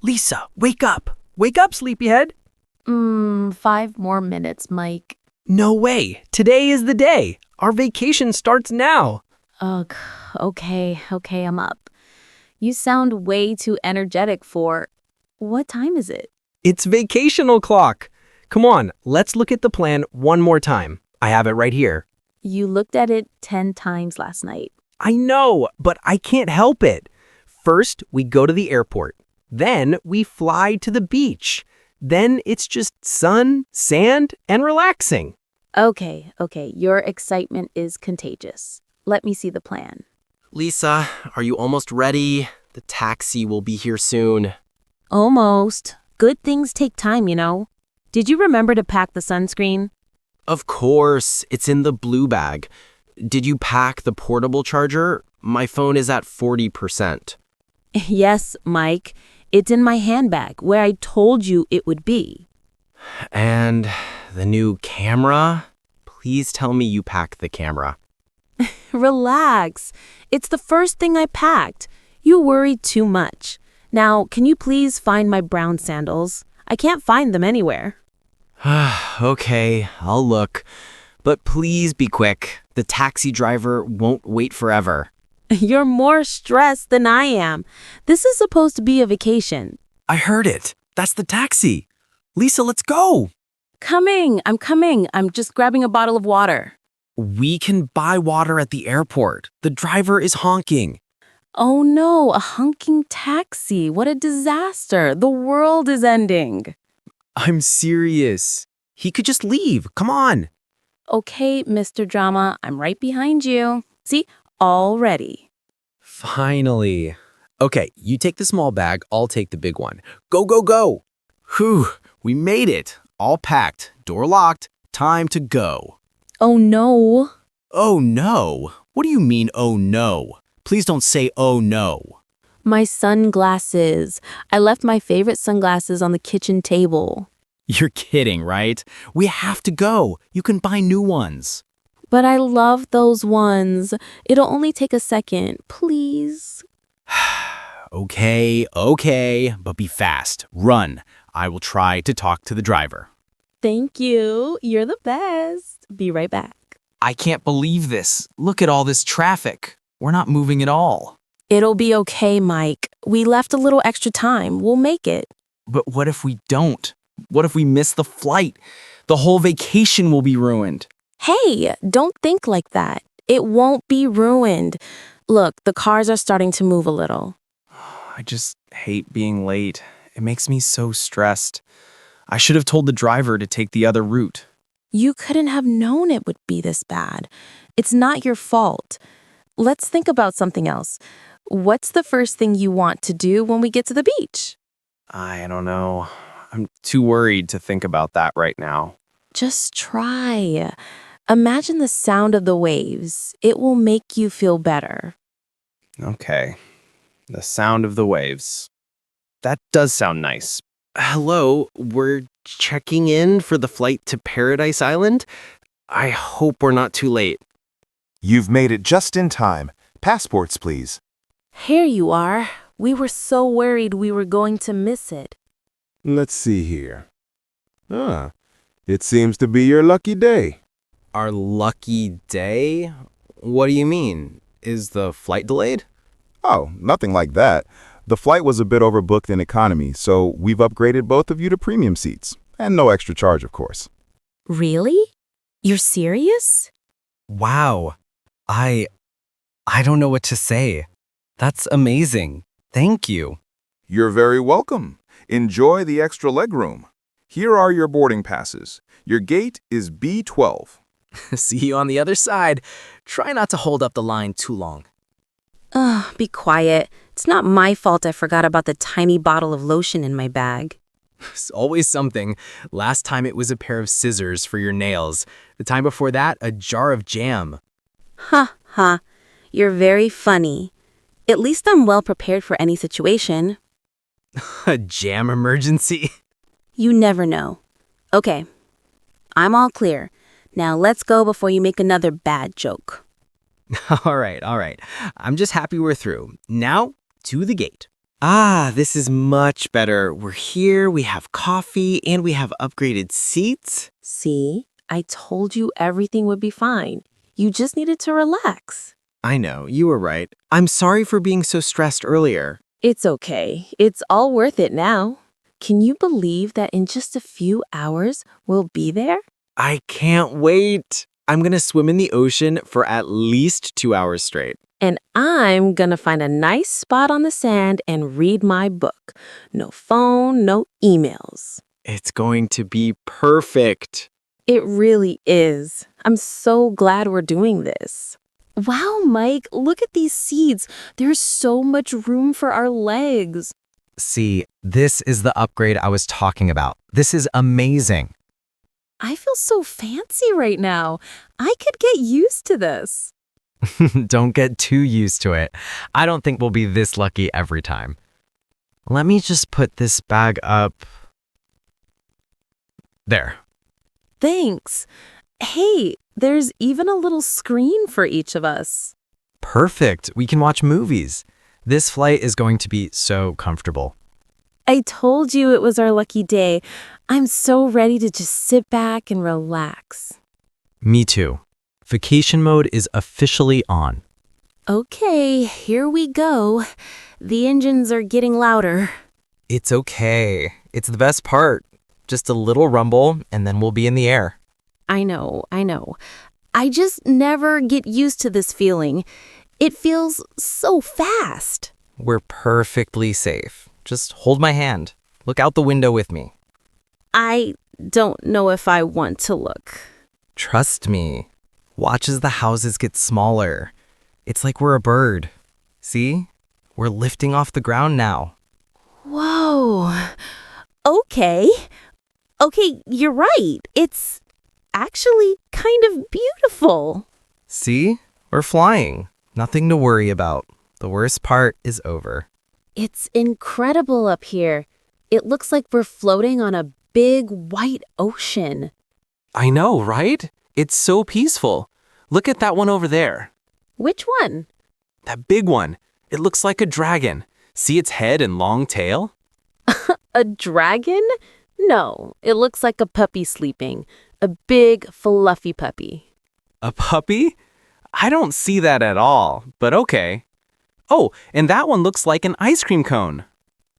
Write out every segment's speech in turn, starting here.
Lisa, wake up! Wake up, sleepyhead! 5 more minutes, Mike. No way! Today is the day! Our vacation starts now! Ugh, okay, I'm up. You sound way too energetic for... What time is it? It's vacational clock! Come on, let's look at the plan one more time. I have it right here. You looked at it 10 times last night. I know, but I can't help it. First, we go to the airport. Then we fly to the beach. Then it's just sun, sand, and relaxing. Okay, your excitement is contagious. Let me see the plan. Lisa, are you almost ready? The taxi will be here soon. Almost. Good things take time, you know. Did you remember to pack the sunscreen? Of course, it's in the blue bag. Did you pack the portable charger? My phone is at 40%. Yes, Mike. It's in my handbag where I told you it would be. And the new camera? Please tell me you packed the camera. Relax. It's the first thing I packed. You worried too much. Now, can you please find my brown sandals? I can't find them anywhere. Okay, I'll look. But please be quick. The taxi driver won't wait forever. You're more stressed than I am. This is supposed to be a vacation. I heard it. That's the taxi. Lisa, let's go. I'm coming. I'm just grabbing a bottle of water. We can buy water at the airport. The driver is honking. Oh no, a honking taxi. What a disaster. The world is ending. I'm serious. He could just leave. Come on. Okay, Mr. Drama, I'm right behind you. See, all ready. Finally. Okay, you take the small bag, I'll take the big one. Go, go, go! Whew, we made it. All packed, door locked, time to go. Oh no. Oh no? What do you mean, oh no? Please don't say oh no. My sunglasses. I left my favorite sunglasses on the kitchen table. You're kidding, right? We have to go. You can buy new ones. But I love those ones. It'll only take a second, please. Okay, but be fast. Run. I will try to talk to the driver. Thank you. You're the best. Be right back. I can't believe this. Look at all this traffic. We're not moving at all. It'll be okay, Mike. We left a little extra time. We'll make it. But what if we don't? What if we miss the flight? The whole vacation will be ruined. Hey, don't think like that. It won't be ruined. Look, the cars are starting to move a little. I just hate being late. It makes me so stressed. I should have told the driver to take the other route. You couldn't have known it would be this bad. It's not your fault. Let's think about something else. What's the first thing you want to do when we get to the beach? I don't know. I'm too worried to think about that right now. Just try. Imagine the sound of the waves. It will make you feel better. Okay. The sound of the waves. That does sound nice. Hello, we're checking in for the flight to Paradise Island. I hope we're not too late. You've made it just in time. Passports, please. Here you are. We were so worried we were going to miss it. Let's see here. It seems to be your lucky day. Our lucky day? What do you mean? Is the flight delayed? Oh, nothing like that. The flight was a bit overbooked in economy, so we've upgraded both of you to premium seats. And no extra charge, of course. Really? You're serious? Wow. I don't know what to say. That's amazing. Thank you. You're very welcome. Enjoy the extra legroom. Here are your boarding passes. Your gate is B12. See you on the other side. Try not to hold up the line too long. Be quiet. It's not my fault I forgot about the tiny bottle of lotion in my bag. It's always something. Last time it was a pair of scissors for your nails. The time before that, a jar of jam. Ha. You're very funny. At least I'm well prepared for any situation. A jam emergency? You never know. Okay. I'm all clear. Now let's go before you make another bad joke. All right. I'm just happy we're through. Now, to the gate. Ah, this is much better. We're here, we have coffee, and we have upgraded seats. See, I told you everything would be fine. You just needed to relax. I know, you were right. I'm sorry for being so stressed earlier. It's okay. It's all worth it now. Can you believe that in just a few hours we'll be there? I can't wait. I'm gonna swim in the ocean for at least 2 hours straight. And I'm gonna find a nice spot on the sand and read my book. No phone, no emails. It's going to be perfect. It really is. I'm so glad we're doing this. Wow, Mike, look at these seats. There's so much room for our legs. See, this is the upgrade I was talking about. This is amazing. I feel so fancy right now. I could get used to this. Don't get too used to it. I don't think we'll be this lucky every time. Let me just put this bag up. There. Thanks. Hey, there's even a little screen for each of us. Perfect. We can watch movies. This flight is going to be so comfortable. I told you it was our lucky day. I'm so ready to just sit back and relax. Me too. Vacation mode is officially on. Okay, here we go. The engines are getting louder. It's okay. It's the best part. Just a little rumble, and then we'll be in the air. I know. I just never get used to this feeling. It feels so fast. We're perfectly safe. Just hold my hand. Look out the window with me. I don't know if I want to look. Trust me. Watch as the houses get smaller. It's like we're a bird. See? We're lifting off the ground now. Whoa. Okay, you're right. It's actually kind of beautiful. See? We're flying. Nothing to worry about. The worst part is over. It's incredible up here. It looks like we're floating on a big white ocean. I know, right? It's so peaceful. Look at that one over there. Which one? That big one. It looks like a dragon. See its head and long tail? A dragon? No, it looks like a puppy sleeping. A big, fluffy puppy. A puppy? I don't see that at all, but okay. Oh, and that one looks like an ice cream cone.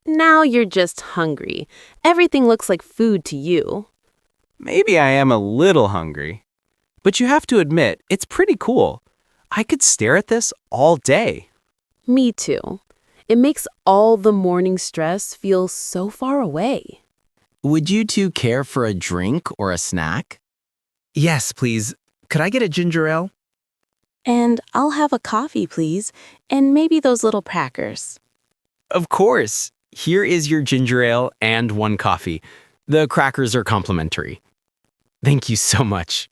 Now you're just hungry. Everything looks like food to you. Maybe I am a little hungry. But you have to admit, it's pretty cool. I could stare at this all day. Me too. It makes all the morning stress feel so far away. Would you two care for a drink or a snack? Yes, please. Could I get a ginger ale? And I'll have a coffee, please, and maybe those little crackers. Of course. Here is your ginger ale and one coffee. The crackers are complimentary. Thank you so much.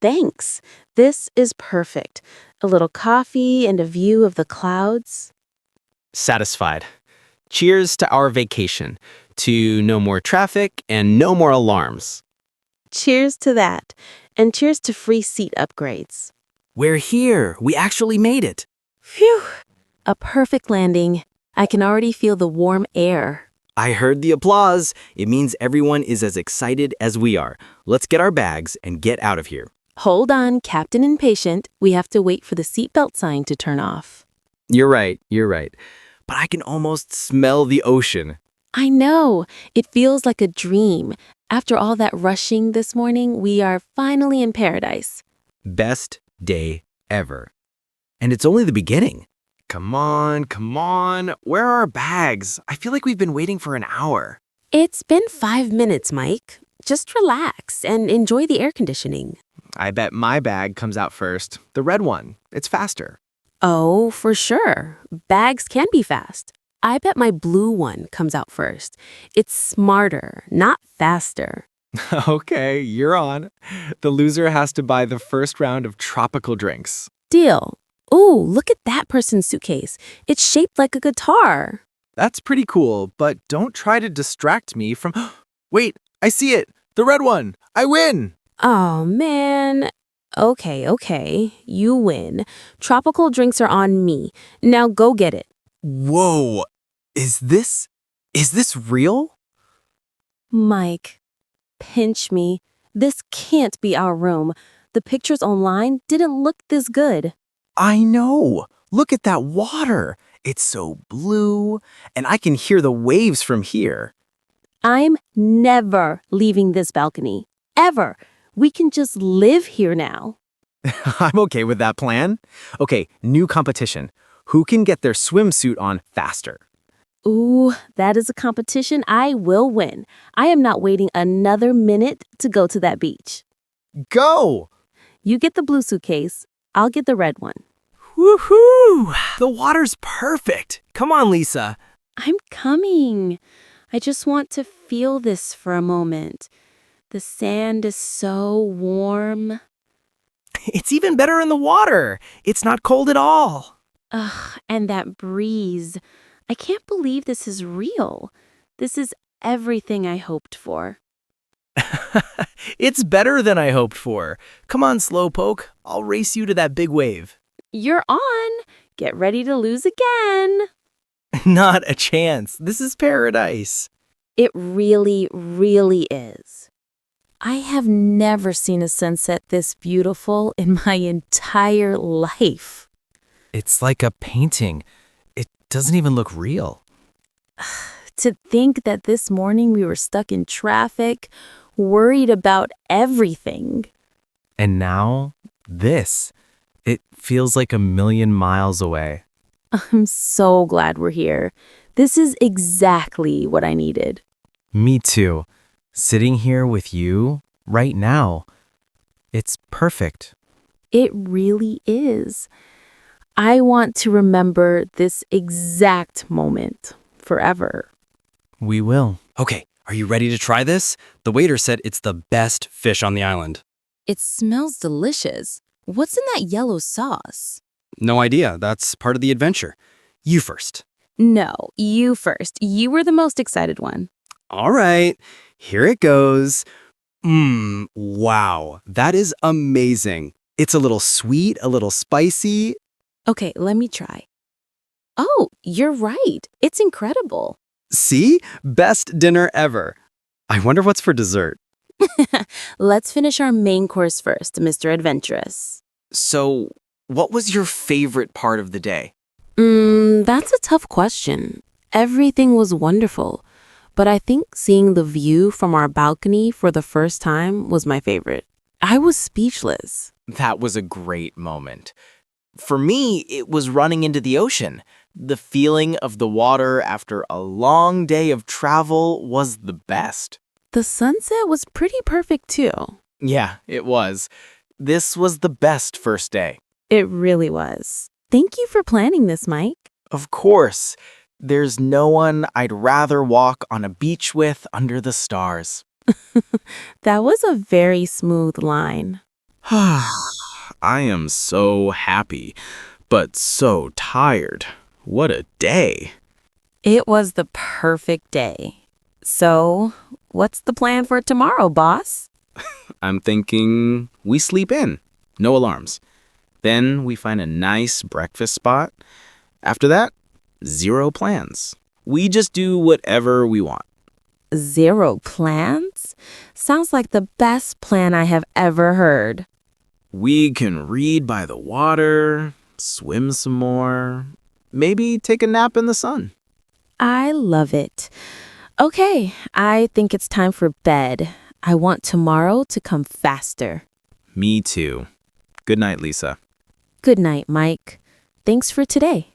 Thanks. This is perfect. A little coffee and a view of the clouds. Satisfied. Cheers to our vacation, to no more traffic and no more alarms. Cheers to that, and cheers to free seat upgrades. We're here. We actually made it. Phew! A perfect landing. I can already feel the warm air. I heard the applause. It means everyone is as excited as we are. Let's get our bags and get out of here. Hold on, Captain Impatient. We have to wait for the seatbelt sign to turn off. You're right. But I can almost smell the ocean. I know. It feels like a dream. After all that rushing this morning, we are finally in paradise. Best day ever. And it's only the beginning. Come on. Where are our bags? I feel like we've been waiting for an hour. It's been 5 minutes, Mike. Just relax and enjoy the air conditioning. I bet my bag comes out first. The red one. It's faster. Oh, for sure. Bags can be fast. I bet my blue one comes out first. It's smarter, not faster. Okay, you're on. The loser has to buy the first round of tropical drinks. Deal. Ooh, look at that person's suitcase. It's shaped like a guitar. That's pretty cool, but don't try to distract me from... Wait, I see it. The red one. I win. Oh, man. Okay. You win. Tropical drinks are on me. Now go get it. Whoa. Is this real? Mike, pinch me. This can't be our room. The pictures online didn't look this good. I know. Look at that water. It's so blue, and I can hear the waves from here. I'm never leaving this balcony. Ever. We can just live here now. I'm okay with that plan. Okay, new competition. Who can get their swimsuit on faster? Ooh, that is a competition I will win. I am not waiting another minute to go to that beach. Go! You get the blue suitcase. I'll get the red one. Woohoo! The water's perfect. Come on, Lisa. I'm coming. I just want to feel this for a moment. The sand is so warm. It's even better in the water. It's not cold at all. Ugh, and that breeze. I can't believe this is real. This is everything I hoped for. It's better than I hoped for. Come on, Slowpoke. I'll race you to that big wave. You're on. Get ready to lose again. Not a chance. This is paradise. It really, really is. I have never seen a sunset this beautiful in my entire life. It's like a painting. It doesn't even look real. To think that this morning we were stuck in traffic, worried about everything. And now, this. It feels like a million miles away. I'm so glad we're here. This is exactly what I needed. Me too. Sitting here with you, right now. It's perfect. It really is. I want to remember this exact moment forever. We will. Okay, are you ready to try this? The waiter said it's the best fish on the island. It smells delicious. What's in that yellow sauce? No idea. That's part of the adventure. You first. No, you first. You were the most excited one. All right, here it goes. Wow, that is amazing. It's a little sweet, a little spicy. Okay, let me try. Oh, you're right. It's incredible. See? Best dinner ever. I wonder what's for dessert. Let's finish our main course first, Mr. Adventurous. So, what was your favorite part of the day? That's a tough question. Everything was wonderful, but I think seeing the view from our balcony for the first time was my favorite. I was speechless. That was a great moment. For me, it was running into the ocean. The feeling of the water after a long day of travel was the best. The sunset was pretty perfect too. Yeah, it was. This was the best first day. It really was. Thank you for planning this, Mike. Of course. There's no one I'd rather walk on a beach with under the stars. That was a very smooth line. I am so happy, but so tired. What a day. It was the perfect day. So, what's the plan for tomorrow, boss? I'm thinking we sleep in. No alarms. Then we find a nice breakfast spot. After that, zero plans. We just do whatever we want. Zero plans? Sounds like the best plan I have ever heard. We can read by the water, swim some more, maybe take a nap in the sun. I love it. Okay, I think it's time for bed. I want tomorrow to come faster. Me too. Good night, Lisa. Good night, Mike. Thanks for today.